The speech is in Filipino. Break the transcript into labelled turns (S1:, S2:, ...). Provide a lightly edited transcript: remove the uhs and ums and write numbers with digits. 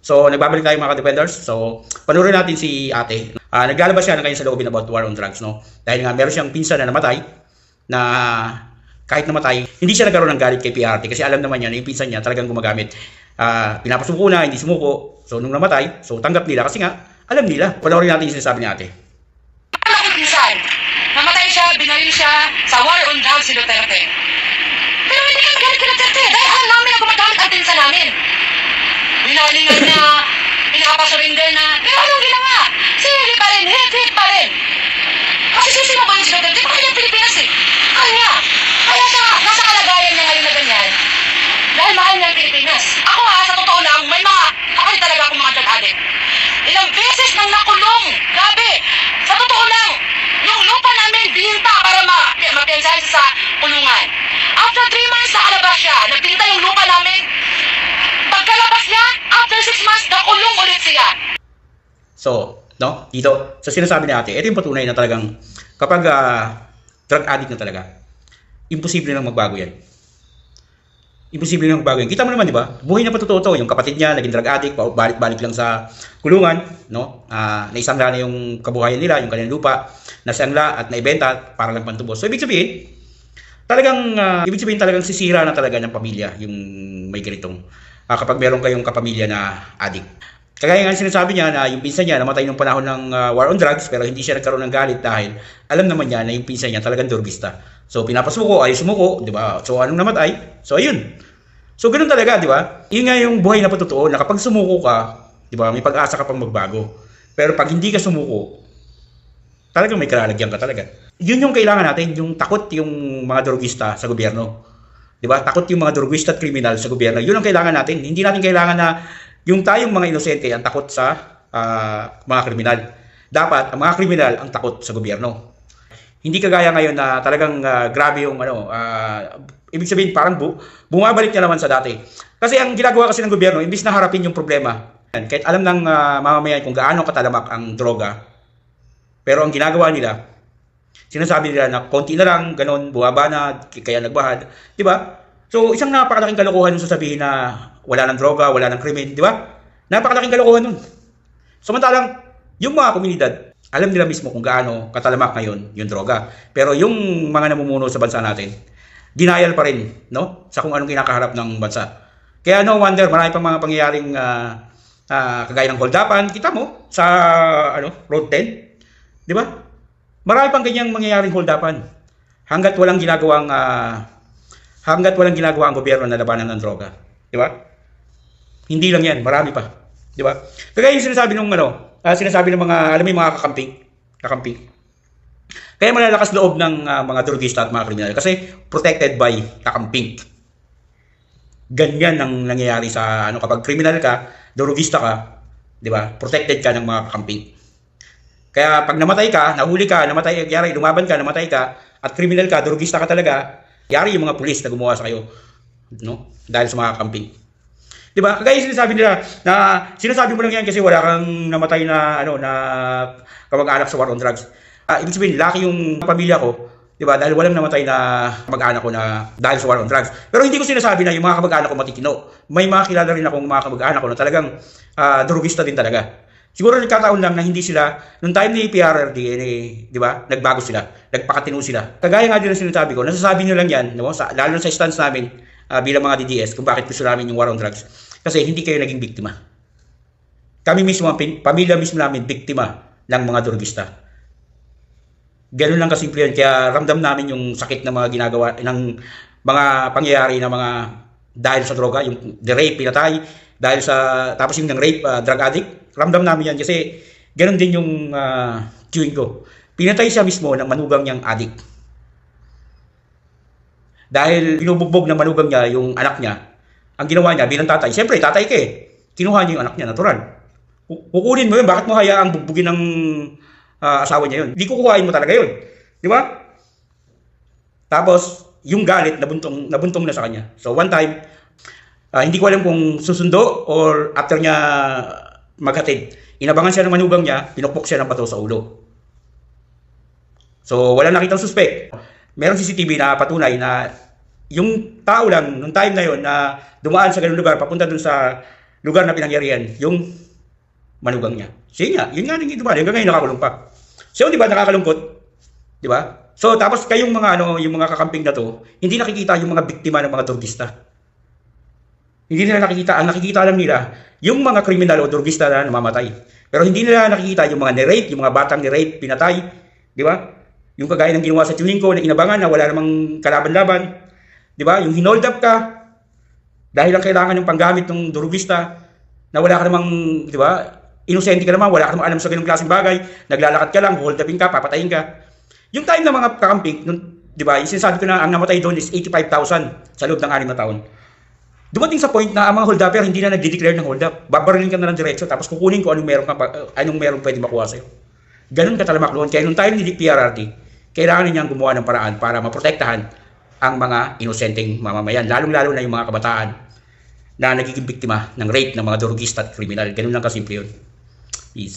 S1: So, nagbabalik tayo mga ka-defenders. So, panurin natin si ate. Naglalabas siya ng kanyang saloobin about war on drugs, no? Dahil nga meron siyang pinsan na namatay na kahit namatay, hindi siya nagkaroon ng galit kay PRT kasi alam naman niya na yung pinsan niya talagang gumagamit. Pinapasuko na, hindi sumuko. So, nung namatay, so tanggap nila kasi nga, alam nila. Panurin natin yung sinasabi ni ate.
S2: Pinsan, namatay siya, binaril siya sa war on drugs si Duterte. Pero hindi kami galit kay Duterte dahil alam namin na gumagamit ang pinsan namin. Binalingan niya, pinapasurinder na, pero anong ginawa? Sige pa rin, hit pa rin. Kasi sisi mo ba yung si Duterte? Baka yung Pilipinas eh. Kanya. Kaya siya, nasa kalagayan niya ngayon na ganyan. Dahil mahal niya ang Pilipinas. Ako sa totoo lang, ako rin talaga akong mga drug addict. Ilang beses nang nakulong. Grabe. Sa totoo lang, yung lupa namin binta para mapiansahan siya sa kulungan. After 3 months, nakalabas siya. Nagbinta yung lupa namin. Pagkalabas niya, after 6 months, nakulong ulit siya.
S1: So, no? Dito, sa sinasabi ni ate, ito yung patunay na talagang kapag drug addict na talaga, imposible nang magbago yan. Imposible nang magbago yan. Kita mo naman, di ba? Buhay na patotoo to. Yung kapatid niya, naging drug addict, balik-balik lang sa kulungan, no? Naisangla na yung kabuhayan nila, yung kanilang lupa, nasangla at naibenta para lang pantubos. So, ibig sabihin talagang sisira na talaga ng pamilya yung may ganitong kapag meron kayong kapamilya na addict. Kagaya nga sinasabi niya na yung pinsan niya namatay nung panahon ng war on drugs pero hindi siya nagkaroon ng galit dahil alam naman niya na yung pinsan niya talagang drugista. So pinapasuko, ay sumuko, di ba? So anong namatay? So ayun. So ganoon talaga, di ba? Yun nga yung buhay na patotoo na kapag sumuko ka, di ba, may pag-asa ka pang magbago. Pero pag hindi ka sumuko, talagang may kalalagyan ka talaga. Yun yung kailangan natin, yung takot yung mga drugista sa gobyerno. 'Di ba? Takot yung mga drugista at kriminal sa gobyerno. Yun ang kailangan natin. Hindi natin kailangan na yung tayong mga inosente ang takot sa mga kriminal. Dapat ang mga kriminal ang takot sa gobyerno. Hindi kagaya ngayon na talagang grabe yung ibig sabihin parang bumabalik na naman sa dati. Kasi ang ginagawa kasi ng gobyerno, imbis na harapin yung problema, kahit alam ng mamamayan kung gaano katalamak ang droga, pero ang ginagawa nila, sinasabi nila na konti na lang, ganun, bumaba na, kaya nagbahad. Di ba? So, isang napakalaking kalokohan yung sasabihin na wala ng droga, wala ng krimen. Di ba? Napakalaking kalokohan nun. Samantalang, yung mga komunidad, alam nila mismo kung gaano katalamak ngayon yung droga. Pero yung mga namumuno sa bansa natin, denial pa rin, no? Sa kung anong kinakaharap ng bansa. Kaya no wonder, marami pang mga pangyayaring kagaya ng holdapan. Kita mo, sa Road 10. Di ba? Marami pang ganyang mangyayaring holdapan hanggat walang ginagawa ang gobyerno na labanan ng droga, di ba? Hindi lang 'yan, marami pa, di ba? Kaya yung sinasabi ng sinasabi ng mga alam mo yung mga kakampi. Kaya malalakas loob ng mga drugista at mga kriminal kasi protected by kakamping. Ganyan ang nangyayari sa kapag kriminal ka, drugista ka, di ba? Protected ka ng mga kakamping. Kaya pag namatay ka, nahuli ka, yari, lumaban ka, namatay ka, at criminal ka, drugista ka talaga, yari yung mga pulis na gumawa sa kayo, no? Dahil sa mga camping. Di ba? Kaya sinasabi nila na sinasabi mo lang yan kasi wala kang namatay na kamag-anak sa war on drugs. Ibig sabihin, laki yung pamilya ko, di ba? Dahil walang namatay na kamag-anak ko na dahil sa war on drugs. Pero hindi ko sinasabi na yung mga kamag-anak ko matitino. May mga kilala rin akong mga kamag-anak ko na talagang drugista din talaga. Siguro nagkataon lang na hindi sila, nung time ni PRRD, di ba, nagbago sila, nagpakatino sila. Kagaya nga din ang sinasabi ko, nasasabi nyo lang yan, no? Lalo sa stance namin bilang mga DDS, kung bakit gusto namin yung war on drugs. Kasi hindi kayo naging biktima. Kami mismo, pamilya mismo namin, biktima ng mga drugista. Ganun lang kasimple yan, kaya ramdam namin yung sakit na mga ginagawa, ng mga pangyayari na mga dahil sa droga, yung the rape, pinatay, dahil sa, tapos yung ng rape, drug addict, ramdam namin yan kasi ganun din yung chewing ko. Pinatay siya mismo ng manugang niyang addict. Dahil binubugbog ng manugang niya yung anak niya, ang ginawa niya bilang tatay, siyempre tatay ka eh, kinuha niya yung anak niya, natural. Kukunin mo yun, bakit mo hayaang bugbugin ng asawa niya yun? Hindi kukuhain mo talaga yun. Di ba? Tapos, yung galit, nabuntong na sa kanya. So one time, hindi ko alam kung susundo or after niya maghatid. Inabangan siya ng manugang niya, pinukpok siya ng bato sa ulo. So, wala nakitang suspect. Merong CCTV na patunay na yung tao lang, nung time na yon na dumaan sa ganung lugar, papunta dun sa lugar na pinangyarihan yung manugang niya. Sige nga, yun nga, di ba? Hanggang ngayon nakakulong pa. So, di ba, nakakalungkot? Di ba? So, tapos kayong mga, yung mga kakamping na to, hindi nakikita yung mga biktima ng mga drogista. Hindi nila nakikita. Ang nakikita lang nila, yung mga kriminal o drogista na namamatay. Pero hindi nila nakikita yung mga ni-rape, yung mga batang ni-rape, pinatay. Di ba? Yung kagaya ng ginawa sa Chilingco na inabangan na wala namang kalaban-laban. Di ba? Yung hinold up ka dahil lang kailangan yung panggamit ng drogista na wala ka namang, di ba? Inosente ka naman, wala ka namang alam sa ganung klaseng bagay. Naglalakad ka lang, hold upin ka, papatayin ka. Yung time ng mga kakamping, di ba? Yung sinasabi ko na ang namatay doon is 85,000 sa loob ng 6 na taon. Dumating sa point na ang mga hold upper hindi na nagde-declare ng hold up. Babarilin ka na ng diretso tapos kukunin ko anong meron pwede makuha sa'yo. Ganun katalamak noon. Kaya nung time ni PRRD, kailangan niyang gumawa ng paraan para maprotektahan ang mga inosenteng mamamayan. Lalong-lalo na yung mga kabataan na nagiging biktima ng rape ng mga drogista at kriminal. Ganun lang kasimple yun. Peace.